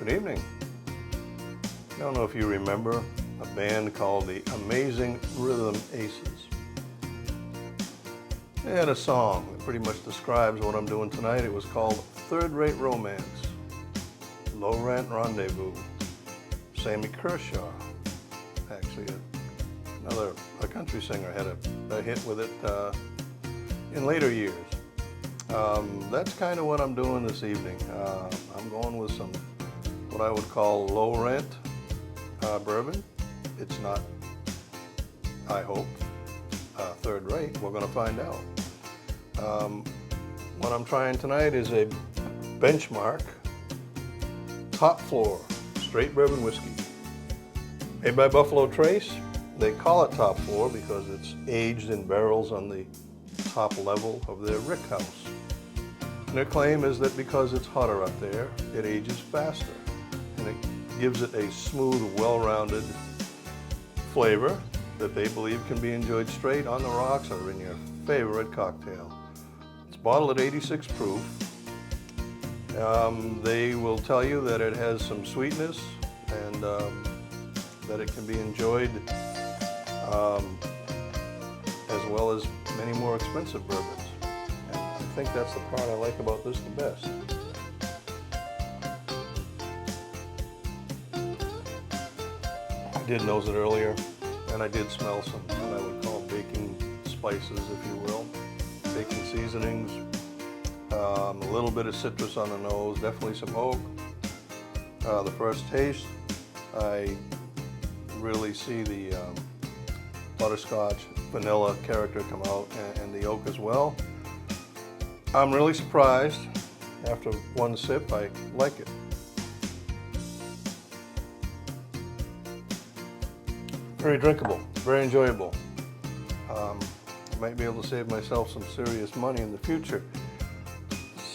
Good evening. I don't know if you remember a band called the Amazing Rhythm Aces. They had a song that pretty much describes what I'm doing tonight. It was called Third Rate Romance, Low Rent Rendezvous. Sammy Kershaw, actually a country singer, had a hit with it in later years. That's kind of what I'm doing this evening. I'm going with some what I would call low rent bourbon. It's not, I hope, third rate. We're going to find out. What I'm trying tonight is a benchmark top floor straight bourbon whiskey made by Buffalo Trace. They call it top floor because it's aged in barrels on the top level of their rick house. And their claim is that because it's hotter up there, it ages faster. And it gives it a smooth, well-rounded flavor that they believe can be enjoyed straight on the rocks or in your favorite cocktail. It's bottled at 86 proof. They will tell you that it has some sweetness and that it can be enjoyed as well as many more expensive bourbons. And I think that's the part I like about this the best. I did nose it earlier, and I did smell some what I would call baking spices, if you will, baking seasonings, a little bit of citrus on the nose, definitely some oak. The first taste, I really see the butterscotch, vanilla character come out, and the oak as well. I'm really surprised. After one sip, I like it. Very drinkable, very enjoyable. I might be able to save myself some serious money in the future.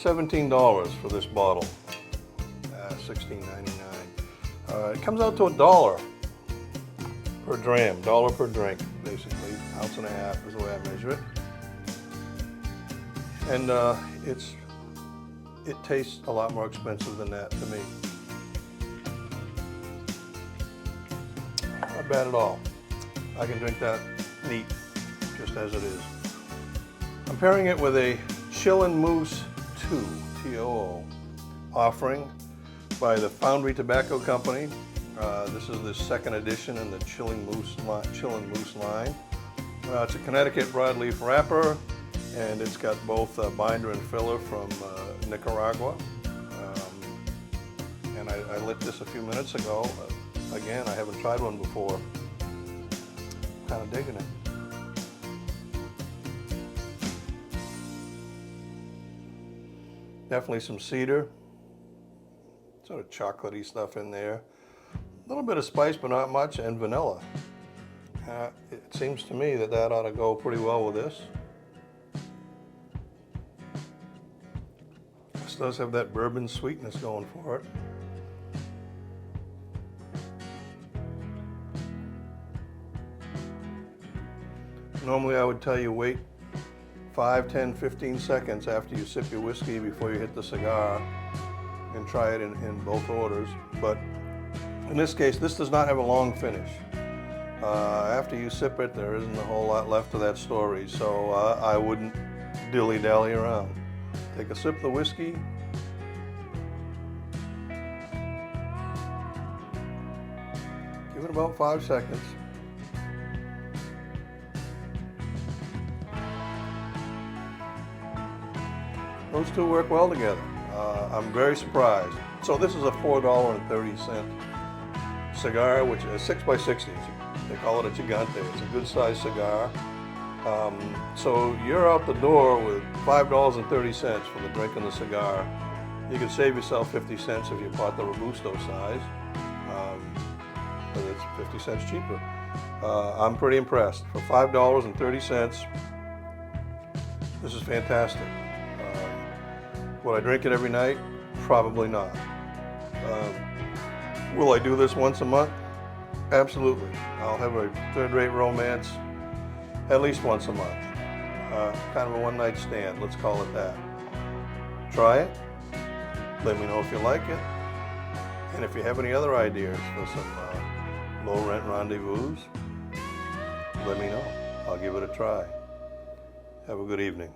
$17 for this bottle, $16.99. It comes out to $1 per dram, dollar per drink, basically. Ounce and a half is the way I measure it. And it tastes a lot more expensive than that to me. Not bad at all. I can drink that neat, just as it is. I'm pairing it with a Chillin' Moose 2, T-O-O, offering by the Foundry Tobacco Company. This is the second edition in the Chillin' Moose line. It's a Connecticut broadleaf wrapper, and it's got both binder and filler from Nicaragua. And I lit this a few minutes ago. Again, I haven't tried one before. Kind of digging it. Definitely some cedar, sort of chocolatey stuff in there. A little bit of spice, but not much, and vanilla. It seems to me that ought to go pretty well with this. This does have that bourbon sweetness going for it. Normally I would tell you wait 5, 10, 15 seconds after you sip your whiskey before you hit the cigar and try it in both orders. But in this case, this does not have a long finish. After you sip it, there isn't a whole lot left of that story, so I wouldn't dilly-dally around. Take a sip of the whiskey. Give it about 5 seconds. Those two work well together. I'm very surprised. So this is a $4.30 cigar, which is 6x60. They call it a gigante. It's a good sized cigar. So you're out the door with $5.30 for the drink and the cigar. You could save yourself 50 cents if you bought the Robusto size. But it's 50 cents cheaper. I'm pretty impressed. For $5.30, this is fantastic. Would I drink it every night? Probably not. Will I do this once a month? Absolutely. I'll have a third-rate romance at least once a month. Kind of a one-night stand, let's call it that. Try it. Let me know if you like it. And if you have any other ideas for some low rent rendezvous, let me know. I'll give it a try. Have a good evening.